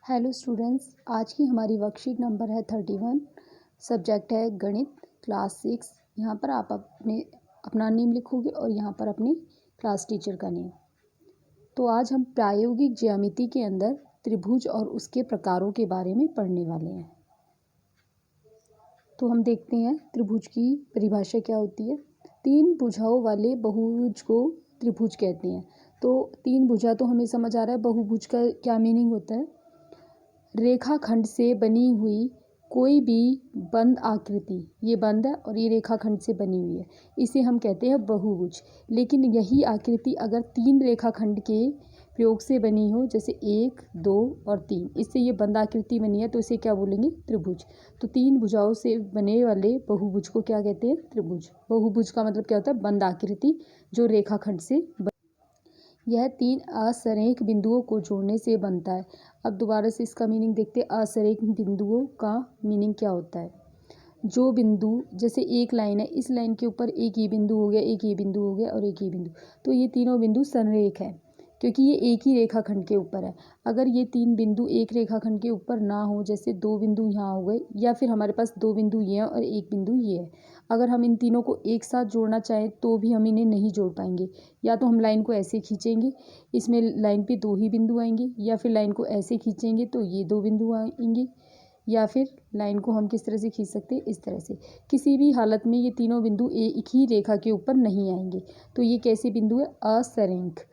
Hello students, आज की हमारी वर्कशीट नंबर है 31। सब्जेक्ट है गणित, क्लास 6। यहाँ पर आप अपना नेम लिखोगे और यहाँ पर अपने क्लास टीचर का नेम। तो आज हम प्रायोगिक ज्यामिति के अंदर त्रिभुज और उसके प्रकारों के बारे में पढ़ने वाले हैं। तो हम देखते हैं त्रिभुज की परिभाषा क्या होती है। तीन भुजाओं वाले बहुभुज को त्रिभुज कहते हैं। तो तीन भुजा तो हमें समझ आ रहा है, बहुभुज का क्या मीनिंग होता है। रेखाखंड से बनी हुई कोई भी बंद आकृति, ये बंद है और ये रेखाखंड से बनी हुई है, इसे हम कहते हैं बहुभुज। लेकिन यही आकृति अगर तीन रेखाखंड के प्रयोग से बनी हो, जैसे 1, 2 और 3, इससे ये बंद आकृति बनी है, तो इसे क्या बोलेंगे? त्रिभुज। तो तीन भुजाओं से बने वाले बहुभुज को क्या कहते हैं? त्रिभुज। बहुभुज का मतलब क्या होता है? बंद आकृति जो रेखाखंड से यह तीन असरेख बिंदुओं को जोड़ने से बनता है। अब दोबारा से इसका मीनिंग देखते हैं। असरेख बिंदुओं का मीनिंग क्या होता है? जो बिंदु, जैसे एक लाइन है, इस लाइन के ऊपर एक ये बिंदु हो गया, एक ये बिंदु हो गया और एक ये बिंदु, तो ये तीनों बिंदु संरेख है क्योंकि ये एक ही रेखाखंड के ऊपर है। अगर ये तीन बिंदु एक रेखाखंड के ऊपर ना हो, जैसे दो बिंदु यहाँ हो गए या फिर हमारे पास दो बिंदु ये हैं और एक बिंदु ये है, अगर हम इन तीनों को एक साथ जोड़ना चाहें तो भी हम इन्हें नहीं जोड़ पाएंगे। या तो हम लाइन को ऐसे खींचेंगे, इसमें लाइन पे दो ही बिंदु आएंगे, या फिर लाइन को ऐसे खींचेंगे तो ये दो बिंदु आएंगे, या फिर लाइन को हम किस तरह से खींच सकते हैं? इस तरह से। किसी भी हालत में ये तीनों बिंदु एक ही रेखा के ऊपर नहीं आएंगे। तो ये कैसे बिंदु है? असरेख।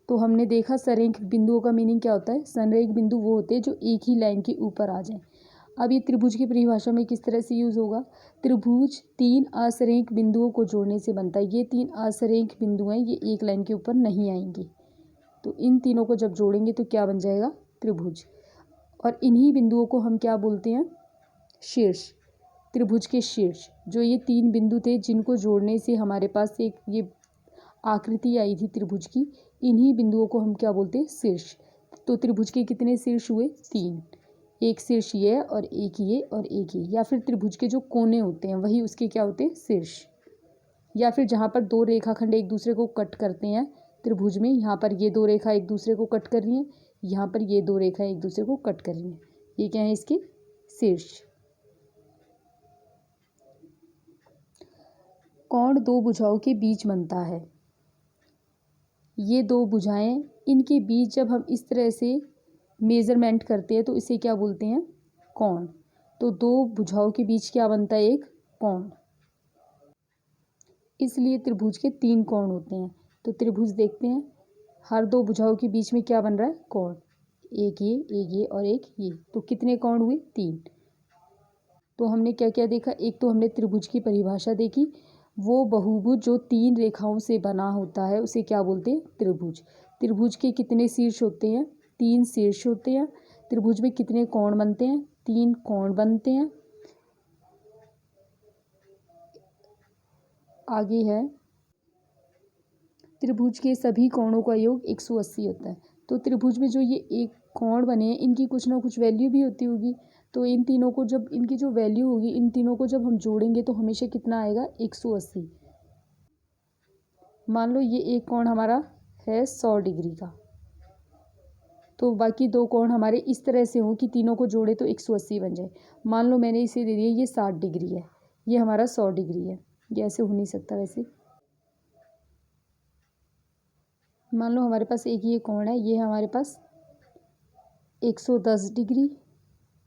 तो हमने देखा संरेख बिंदुओं का मीनिंग क्या होता है। संरेख बिंदु वो होते हैं जो एक ही लाइन के ऊपर आ जाएं। अब ये त्रिभुज की परिभाषा में किस तरह से यूज होगा? त्रिभुज तीन असरेख बिंदुओं को जोड़ने से बनता है। ये तीन असरेख बिंदु हैं, ये एक लाइन के ऊपर नहीं आएंगे, तो इन तीनों को जब जोड़ेंगे तो क्या बन जाएगा? त्रिभुज। और इन्हीं बिंदुओं को हम क्या बोलते हैं? शीर्ष। त्रिभुज के शीर्ष, जो ये तीन बिंदु थे जिनको जोड़ने से हमारे पास एक ये आकृति आई थी त्रिभुज की, इन्हीं बिंदुओं को हम क्या बोलते हैं? शीर्ष। तो त्रिभुज के कितने शीर्ष हुए? 3। एक शीर्ष ये है और एक ये और एक ये। या फिर त्रिभुज के जो कोने होते हैं वही उसके क्या होते हैं? शीर्ष। या फिर जहाँ पर दो रेखाखंड एक दूसरे को कट करते हैं त्रिभुज में, यहाँ पर ये दो रेखा एक दूसरे को कट कर रही हैं, यहाँ पर ये दो रेखा एक दूसरे को कट कर रही हैं, ये क्या है? इसके शीर्ष। कोण दो भुजाओं के बीच बनता है। ये दो भुजाएं, इनके बीच जब हम इस तरह से मेजरमेंट करते हैं तो इसे क्या बोलते हैं? कोण। तो दो भुजाओं के बीच क्या बनता है? एक कोण। इसलिए त्रिभुज के 3 कोण होते हैं। तो त्रिभुज देखते हैं, हर दो भुजाओं के बीच में क्या बन रहा है? कोण। एक ये और एक ये। तो कितने कोण हुए? 3। तो हमने क्या क्या देखा? एक तो हमने त्रिभुज की परिभाषा देखी। वो बहुभुज जो 3 रेखाओं से बना होता है उसे क्या बोलते हैं? त्रिभुज। त्रिभुज के कितने शीर्ष होते हैं? 3 शीर्ष होते हैं। त्रिभुज में कितने कोण बनते हैं? 3 कोण बनते हैं। आगे है, त्रिभुज के सभी कोणों का योग 180 होता है। तो त्रिभुज में जो ये एक कोण बने हैं, इनकी कुछ ना कुछ वैल्यू भी होती होगी। तो इन तीनों को जब, इनकी जो वैल्यू होगी, इन तीनों को जब हम जोड़ेंगे तो हमेशा कितना आएगा? 180। मान लो ये एक कोण हमारा है 100 डिग्री का, तो बाकी दो कोण हमारे इस तरह से हो कि तीनों को जोड़े तो 180 बन जाए। मान लो मैंने इसे दे दिया ये 60 डिग्री है, ये हमारा 100 डिग्री है। ये ऐसे हो नहीं सकता वैसे। मान लो हमारे पास एक ये कोण है, ये हमारे पास 110 डिग्री।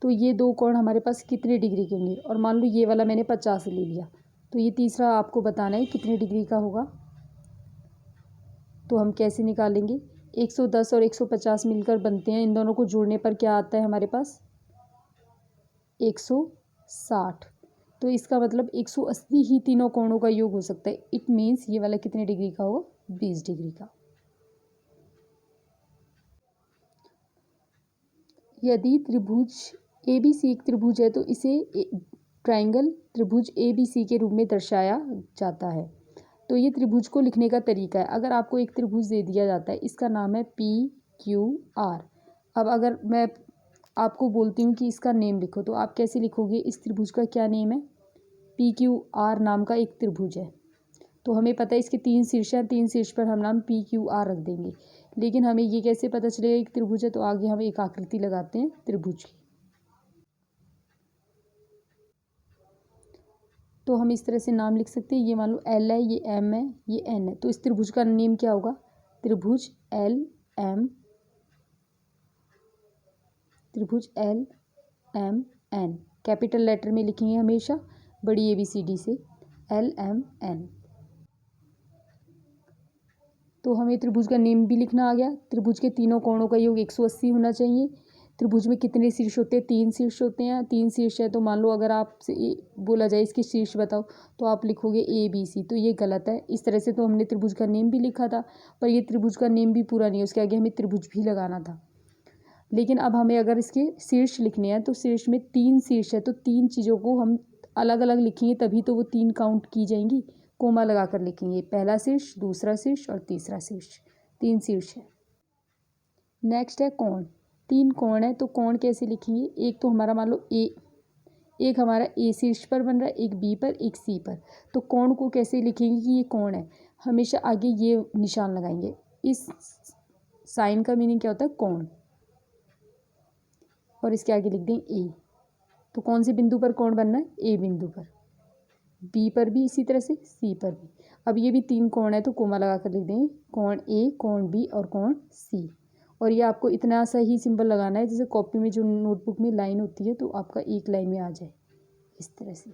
तो ये दो कोण हमारे पास कितने डिग्री के होंगे? और मान लो ये वाला मैंने 50 ले लिया, तो ये तीसरा आपको बताना है कितने डिग्री का होगा। तो हम कैसे निकालेंगे? 110 और 150 मिलकर बनते हैं, इन दोनों को जोड़ने पर क्या आता है हमारे पास? 160। तो इसका मतलब 180 ही तीनों कोणों का योग हो सकता है। इट मीन्स ये वाला कितने डिग्री का होगा? 20 डिग्री का। यदि त्रिभुज ABC एक त्रिभुज है तो इसे ट्राइंगल त्रिभुज ABC के रूप में दर्शाया जाता है। तो ये त्रिभुज को लिखने का तरीका है। अगर आपको एक त्रिभुज दे दिया जाता है, इसका नाम है PQR। अब अगर मैं आपको बोलती हूँ कि इसका नेम लिखो, तो आप कैसे लिखोगे? इस त्रिभुज का क्या नेम है? PQR नाम का एक त्रिभुज है। तो हमें पता है इसके 3 शीर्ष हैं, 3 शीर्ष पर हम नाम PQR रख देंगे। लेकिन हमें ये कैसे पता चलेगा एक त्रिभुज है, तो आगे हम एक आकृति लगाते हैं त्रिभुज की। तो हम इस तरह से नाम लिख सकते हैं, ये मान लो एल है, ये एम है, ये एन है, तो इस त्रिभुज का नेम क्या होगा? त्रिभुज एल एम, त्रिभुज L M N. Capital letter में लिखेंगे हमेशा, बड़ी ABCD से, एल एम एन। तो हमें त्रिभुज का नेम भी लिखना आ गया। त्रिभुज के तीनों कोणों का योग 180 होना चाहिए। त्रिभुज में कितने शीर्ष होते हैं? 3 शीर्ष होते हैं। 3 शीर्ष है, तो मान लो अगर आपसे बोला जाए इसके शीर्ष बताओ, तो आप लिखोगे ABC, तो ये गलत है। इस तरह से तो हमने त्रिभुज का नेम भी लिखा था, पर ये त्रिभुज का नेम भी पूरा नहीं है, उसके आगे हमें त्रिभुज भी लगाना था। लेकिन अब हमें अगर इसके शीर्ष लिखने हैं, तो शीर्ष में 3 शीर्ष है, तो 3 चीज़ों को हम अलग अलग लिखेंगे, तभी तो वो 3 काउंट की जाएंगी। कोमा लगा कर लिखेंगे, पहला शीर्ष, दूसरा शीर्ष और तीसरा शीर्ष, 3 शीर्ष है। नेक्स्ट है कोण। 3 कोण है, तो कोण कैसे लिखेंगे? एक तो हमारा मान लो एक हमारा A शीर्ष पर बन रहा है, एक B पर, एक C पर। तो कोण को कैसे लिखेंगे कि ये कोण है? हमेशा आगे ये निशान लगाएंगे। इस साइन का मीनिंग क्या होता है? कोण। और इसके आगे लिख दें A। तो कौन से बिंदु पर कोण बनना है? A बिंदु पर। B पर भी इसी तरह से, C पर भी। अब ये भी 3 कोण है, तो कोमा लगा कर लिख देंगे, कोण A, कोण B और कोण C। और ये आपको इतना सा ही सिंबल लगाना है, जैसे कॉपी में जो नोटबुक में लाइन होती है, तो आपका एक लाइन में आ जाए इस तरह से।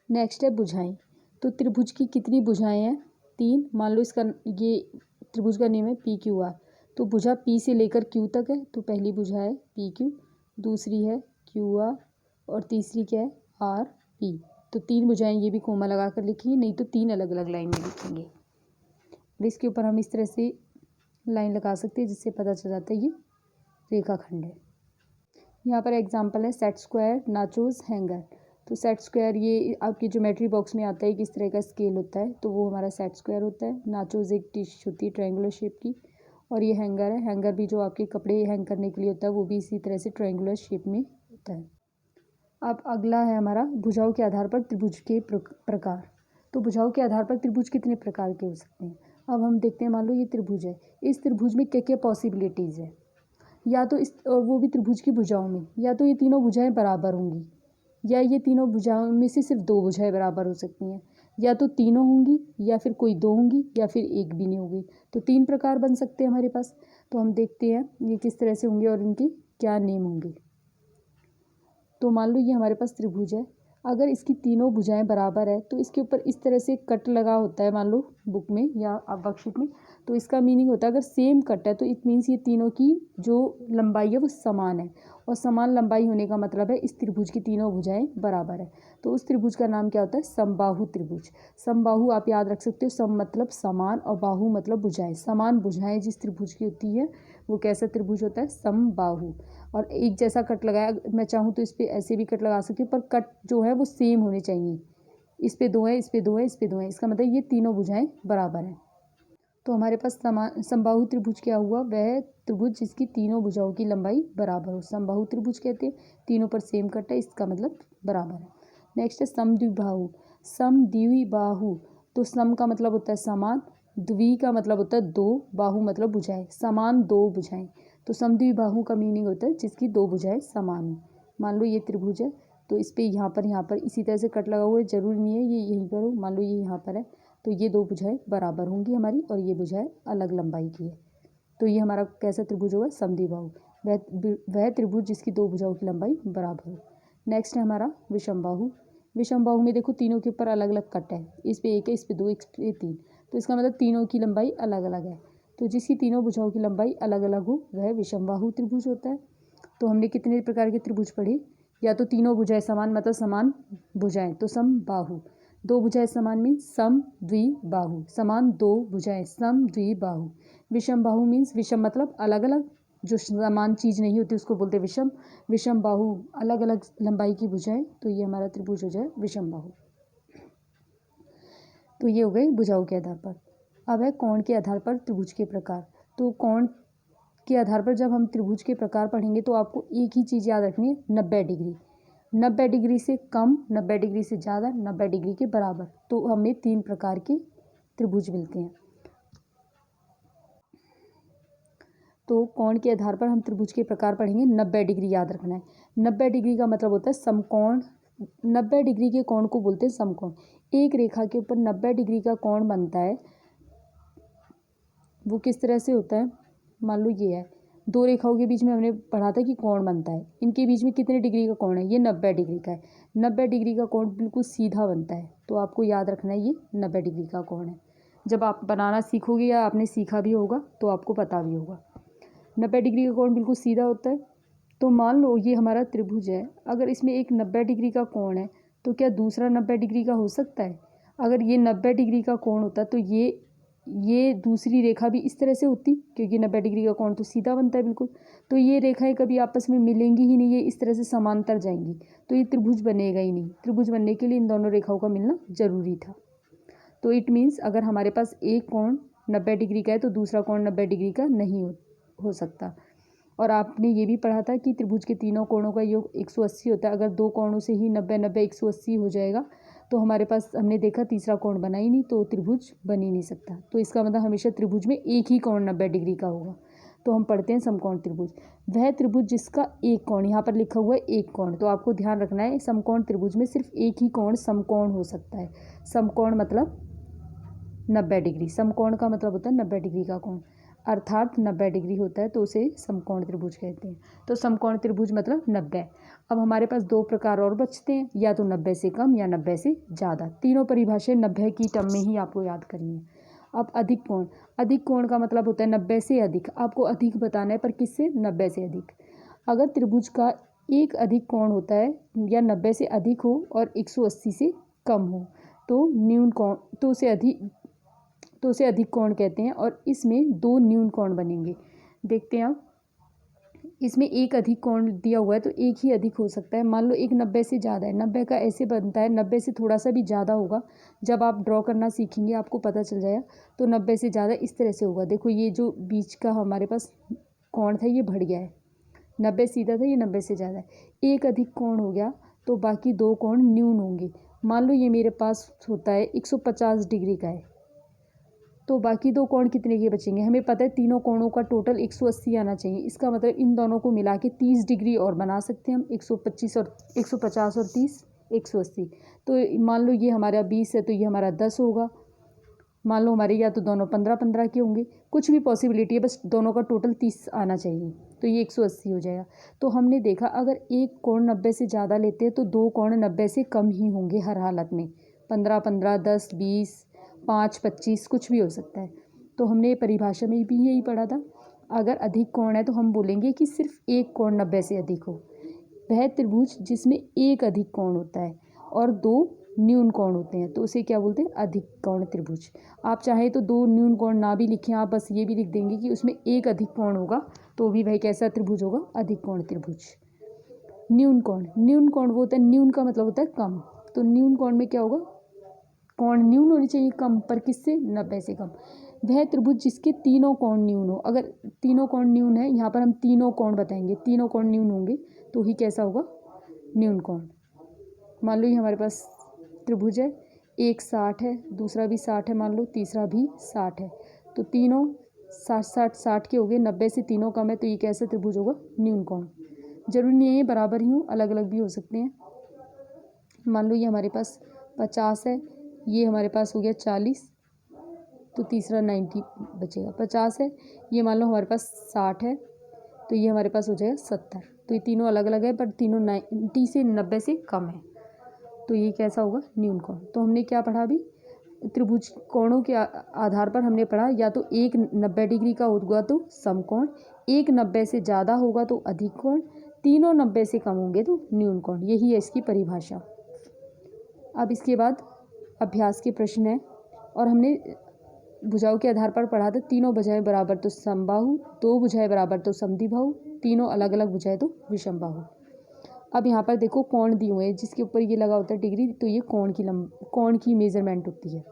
नेक्स्ट है भुजाएं। तो त्रिभुज की कितनी भुजाएं हैं? 3। मान लो इसका ये त्रिभुज का नेम है PQR। तो भुजा P से लेकर Q तक है, तो पहली भुजा है PQ, दूसरी है QR और तीसरी क्या है? RP। तो 3 भुजाएं, ये भी कोमा लगा कर लिखेंगे, नहीं तो 3 अलग अलग लाइन में लिखेंगे। और इसके ऊपर हम इस तरह से लाइन लगा सकते हैं, जिससे पता चल जाता है ये रेखाखंड है। यहाँ पर एग्जाम्पल है सेट स्क्वायर, नाचोस, हैंगर। तो सेट स्क्वायर ये आपकी ज्योमेट्री बॉक्स में आता है, किस तरह का स्केल होता है, तो वो हमारा सेट स्क्वायर होता है। नाचोस एक डिश होती है ट्रायंगुलर शेप की। और ये हैंगर है, हैंगर भी जो आपके कपड़े हैंग करने के लिए होता है, वो भी इसी तरह से ट्रायंगुलर शेप में होता है। अब अगला है हमारा भुजाओं के आधार पर त्रिभुज के प्रकार। तो भुजाओं के आधार पर त्रिभुज कितने प्रकार के हो सकते हैं? अब हम देखते हैं, मान लो ये त्रिभुज है, इस त्रिभुज में क्या क्या पॉसिबिलिटीज़ है? या तो इस, और वो भी त्रिभुज की भुजाओं में, या तो ये तीनों भुजाएं बराबर होंगी, या ये तीनों भुजाओं में से सिर्फ 2 भुजाएं बराबर हो सकती हैं, या तो तीनों होंगी, या फिर कोई 2 होंगी, या फिर एक भी नहीं होगी। तो 3 प्रकार बन सकते हैं हमारे पास। तो हम देखते हैं ये किस तरह से होंगे और इनके क्या नेम होंगे। तो मान लो ये हमारे पास त्रिभुज है, अगर इसकी तीनों भुजाएं बराबर है, तो इसके ऊपर इस तरह से कट लगा होता है, मान लो बुक में या आप वर्कशीट में। तो इसका मीनिंग होता है, अगर सेम कट है, तो इट मीन्स ये तीनों की जो लंबाई है वो समान है, और समान लंबाई होने का मतलब है इस त्रिभुज की तीनों भुजाएं बराबर है। तो उस त्रिभुज का नाम क्या होता है? समबाहु त्रिभुज। समबाहु आप याद रख सकते हो, सम मतलब समान और बाहु मतलब भुजाएं। समान भुजाएं जिस त्रिभुज की होती है, वो कैसा त्रिभुज होता है? समबाहु। और एक जैसा कट लगाया, मैं चाहूँ तो इस पर ऐसे भी कट लगा सकती हूँ, पर कट जो है वो सेम होने चाहिए। इस पे 2 है, इस पे 2 है, इस पे 2 है, इसका मतलब ये तीनों भुजाएं बराबर हैं। तो हमारे पास समबाहु त्रिभुज क्या हुआ? वह त्रिभुज जिसकी तीनों भुजाओं की लंबाई बराबर हो, समबाहु त्रिभुज कहते हैं। तीनों पर सेम कट है, इसका मतलब बराबर है। नेक्स्ट है समद्विबाहु। समद्विबाहु, तो सम का मतलब होता है समान, द्वि का मतलब होता है 2, बाहु मतलब भुजाएं, समान 2 भुजाएं। तो समद्विबाहु का मीनिंग होता है जिसकी 2 भुजाएं समान हो। मान लो ये त्रिभुज है, तो इस पर यहाँ पर इसी तरह से कट लगा हुआ है, जरूरी नहीं है ये यहीं पर हो। मान लो ये यहाँ पर है, तो ये 2 भुजाएं बराबर होंगी हमारी, और ये भुजाएं अलग लंबाई की है। तो ये हमारा कैसा त्रिभुज होगा? समद्विबाहु। वह त्रिभुज जिसकी 2 भुजाओं की लंबाई बराबर हो। नेक्स्ट है हमारा विषमबाहु। विषमबाहु में देखो तीनों के ऊपर अलग अलग कट है, इस पे 1 है, इस पे 2, इस पे 3, तो इसका मतलब तीनों की लंबाई अलग अलग है। तो जिसकी तीनों भुजाओं की लंबाई अलग अलग हो, वह विषमबाहु त्रिभुज होता है। तो हमने कितने प्रकार के त्रिभुज पढ़े? या तो तीनों भुजाएं समान मतलब समान भुजाएं, तो समबाहु। 2 भुजाएं समान मीन्स समद्विबाहु, समान 2 भुजाएं समद्विबाहु। विषमबाहु मीन्स विषम मतलब अलग अलग, जो समान चीज़ नहीं होती उसको बोलते विषम। विषमबाहु अलग अलग लंबाई की भुजाएं, तो ये हमारा त्रिभुज हो जाए विषमबाहु। तो ये हो गए भुजाओं के आधार पर। अब है कोण के आधार पर त्रिभुज के प्रकार। तो कोण के आधार पर जब हम त्रिभुज के प्रकार पढ़ेंगे, तो आपको एक ही चीज़ याद रखनी है, 90 डिग्री। 90 डिग्री से कम, 90 डिग्री से ज़्यादा, 90 डिग्री के बराबर। तो हमें 3 प्रकार के त्रिभुज मिलते हैं। तो कोण के आधार पर हम त्रिभुज के प्रकार पढ़ेंगे। 90 डिग्री याद रखना है। 90 डिग्री का मतलब होता है समकोण। 90 डिग्री के कोण को बोलते हैं समकोण। एक रेखा के ऊपर 90 डिग्री का कोण बनता है, वो किस तरह से होता है। मान लो ये है, दो रेखाओं के बीच में हमने पढ़ा था कि कोण बनता है, इनके बीच में कितने डिग्री का कोण है, ये 90 डिग्री का है। 90 डिग्री का कोण बिल्कुल सीधा बनता है, तो आपको याद रखना है ये 90 डिग्री का कोण है। जब आप बनाना सीखोगे या आपने सीखा भी होगा तो आपको पता भी होगा। 90 डिग्री का कोण बिल्कुल सीधा होता है। तो मान लो ये हमारा त्रिभुज है, अगर इसमें एक 90 डिग्री का कोण है तो क्या दूसरा 90 डिग्री का हो सकता है। अगर ये 90 डिग्री का कोण होता तो ये दूसरी रेखा भी इस तरह से होती, क्योंकि 90 डिग्री का कोण तो सीधा बनता है बिल्कुल। तो ये रेखाएं कभी आपस में मिलेंगी ही नहीं, ये इस तरह से समांतर जाएंगी, तो ये त्रिभुज बनेगा ही नहीं। त्रिभुज बनने के लिए इन दोनों रेखाओं का मिलना जरूरी था। तो इट मीन्स अगर हमारे पास एक कोण 90 डिग्री का है तो दूसरा कोण 90 डिग्री का नहीं हो सकता। और आपने ये भी पढ़ा था कि त्रिभुज के तीनों कोणों का योग 180 होता है। अगर दो कोणों से ही 90 90 180 हो जाएगा तो हमारे पास हमने देखा तीसरा कोण बना ही नहीं, तो त्रिभुज बन ही नहीं सकता। तो इसका मतलब हमेशा त्रिभुज में एक ही कोण 90 डिग्री का होगा। तो हम पढ़ते हैं समकोण त्रिभुज। वह त्रिभुज जिसका एक कोण, यहाँ पर लिखा हुआ है एक कोण, तो आपको ध्यान रखना है समकोण त्रिभुज में सिर्फ एक ही कोण समकोण हो सकता है। समकोण मतलब 90 डिग्री, समकोण का मतलब होता है 90 डिग्री का कोण, अर्थात 90 डिग्री होता है तो उसे समकोण त्रिभुज कहते हैं। तो समकोण त्रिभुज मतलब 90। अब हमारे पास दो प्रकार और बचते हैं, या तो 90 से कम या 90 से ज़्यादा। तीनों परिभाषाएं 90 की टर्म में ही आपको याद करनी है। अब अधिक कोण, अधिक कोण का मतलब होता है 90 से अधिक। आपको अधिक बताना है, पर किससे, 90 से अधिक। अगर त्रिभुज का एक अधिक कोण होता है या 90 से अधिक हो और 180 से कम हो तो न्यून कोण, तो उसे अधिक कोण कहते हैं। और इसमें दो न्यून कोण बनेंगे। देखते हैं आप, इसमें एक अधिक कोण दिया हुआ है तो एक ही अधिक हो सकता है। मान लो एक 90 से ज़्यादा है, 90 का ऐसे बनता है, 90 से थोड़ा सा भी ज़्यादा होगा। जब आप ड्रॉ करना सीखेंगे आपको पता चल जाएगा। तो 90 से ज़्यादा इस तरह से होगा। देखो ये जो बीच का हमारे पास कोण था ये बढ़ गया है, 90 सीधा था, ये 90 से ज़्यादा है। एक अधिक कोण हो गया तो बाकी दो कोण न्यून होंगे। मान लो ये मेरे पास होता है 150 डिग्री का है, तो बाकी दो कोण कितने के बचेंगे। हमें पता है तीनों कोणों का टोटल 180 आना चाहिए। इसका मतलब इन दोनों को मिला के 30 डिग्री और बना सकते हैं हम। 150 और 30 180। तो मान लो ये हमारा 20 है तो ये हमारा 10 होगा। मान लो हमारे या तो दोनों 15-15 के होंगे, कुछ भी पॉसिबिलिटी है, बस दोनों का टोटल 30 आना चाहिए, तो ये 180 हो जाएगा। तो हमने देखा अगर एक कोण 90 से ज़्यादा लेते हैं तो दो कोण 90 से कम ही होंगे हर हालत में। 15-15, 10, 20, 5, 25 कुछ भी हो सकता है। तो हमने परिभाषा में भी यही पढ़ा था, अगर अधिक कोण है तो हम बोलेंगे कि सिर्फ एक कोण 90 से अधिक हो। वह त्रिभुज जिसमें एक अधिक कोण होता है और दो न्यून कोण होते हैं तो उसे क्या बोलते हैं, अधिक कोण त्रिभुज। आप चाहे तो दो न्यून कोण ना भी लिखें, आप बस ये भी लिख देंगे कि उसमें एक अधिक कोण होगा तो भी वह कैसा त्रिभुज होगा, अधिक कोण त्रिभुज। न्यून कोण, न्यून कोण वो होता है, न्यून का मतलब होता है कम। तो न्यून कोण में क्या होगा, कोण न्यून होनी चाहिए कम, पर किससे, 90 से कम। वह त्रिभुज जिसके तीनों कोण न्यून हो। अगर तीनों कोण न्यून है, यहाँ पर हम तीनों कोण बताएंगे, तीनों कोण न्यून होंगे तो ही कैसा होगा, न्यून कोण। मान लो ये हमारे पास त्रिभुज है, एक 60 है, दूसरा भी 60 है, मान लो तीसरा भी 60 है, तो तीनों 60 के हो गए। 90 से तीनों कम है तो ये कैसा त्रिभुज होगा, न्यून कोण। जरूरी नहीं है बराबर ही हो, अलग अलग भी हो सकते हैं। मान लो ये हमारे पास 50 है, ये हमारे पास हो गया 40, तो तीसरा 90 बचेगा। 50 है, ये मान लो हमारे पास 60 है, तो ये हमारे पास हो जाएगा 70। तो ये तीनों अलग अलग है पर तीनों 90 से 90 से कम है, तो ये कैसा होगा, न्यून कोण। तो हमने क्या पढ़ा अभी, त्रिभुज कोणों के आधार पर हमने पढ़ा, या तो एक 90 डिग्री का होगा तो समकोण, एक 90 से ज़्यादा होगा तो अधिक कोण, तीनों 90 से कम होंगे तो न्यून कोण। यही है इसकी परिभाषा। अब इसके बाद अभ्यास के प्रश्न है, और हमने भुजाओं के आधार पर पढ़ा था, तीनों भुजाएं बराबर तो समबाहु, दो भुजाएं बराबर तो समद्विबाहु, तीनों अलग अलग भुजाएं तो विषमबाहु। अब यहाँ पर देखो कोण दिए हुए हैं, जिसके ऊपर ये लगा होता है डिग्री, तो ये कोण की मेजरमेंट होती है।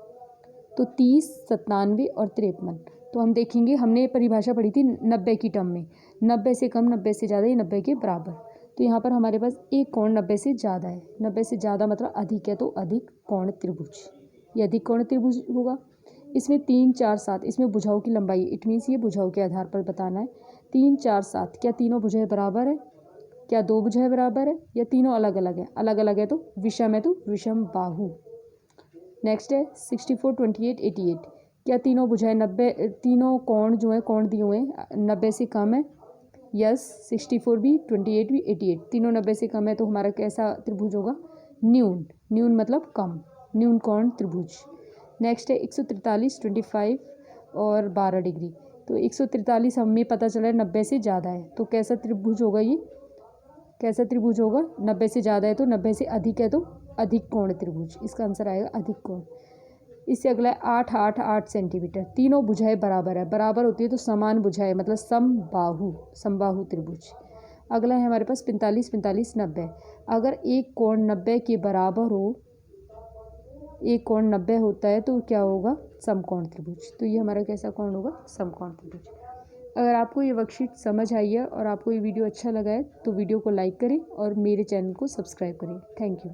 तो 30, 97 और 53। तो हम देखेंगे, हमने परिभाषा पढ़ी थी 90 की टर्म में, 90 से कम, 90 से ज़्यादा, ये 90 के बराबर। तो यहाँ पर हमारे पास एक कोण 90 से ज़्यादा है, 90 से ज़्यादा मतलब अधिक है, तो अधिक कोण त्रिभुज, ये अधिक कोण त्रिभुज होगा। इसमें 3, 4, 7, इसमें भुजाओं की लंबाई, इट मीन्स ये भुजाओं के आधार पर बताना है। 3 4 7, क्या तीनों भुजाएं बराबर है? क्या दो भुजाएं बराबर है या तीनों अलग अलग है? अलग अलग है तो विषम है तो विषम बाहु। नेक्स्ट है 64 28 88, क्या तीनों भुजाएं 90, तीनों कोण जो है कोण दिए हुए हैं 90 से कम है? यस, 64 भी 28 भी 88 तीनों 90 से कम है तो हमारा कैसा त्रिभुज होगा? न्यून। न्यून मतलब कम, न्यून कोण त्रिभुज। नेक्स्ट है 143 25 और 12 डिग्री। तो 143 हमें पता चला है 90 से ज़्यादा है, तो कैसा त्रिभुज होगा ये? कैसा त्रिभुज होगा? 90 से ज़्यादा है तो 90 से अधिक है तो अधिक कोण त्रिभुज। इसका आंसर आएगा अधिक कोण। इससे अगला है 8 8 8 सेंटीमीटर। तीनों भुजाएं बराबर है, बराबर होती है तो समान भुजाएं मतलब समबाहु, समबाहु त्रिभुज। अगला है हमारे पास 45 45 90। अगर एक कोण 90 के बराबर हो, एक कोण 90 होता है तो क्या होगा? समकोण त्रिभुज। तो ये हमारा कैसा कोण होगा? समकोण त्रिभुज। अगर आपको ये वर्कशीट समझ आई है और आपको ये वीडियो अच्छा लगा है तो वीडियो को लाइक करें और मेरे चैनल को सब्सक्राइब करें। Thank you.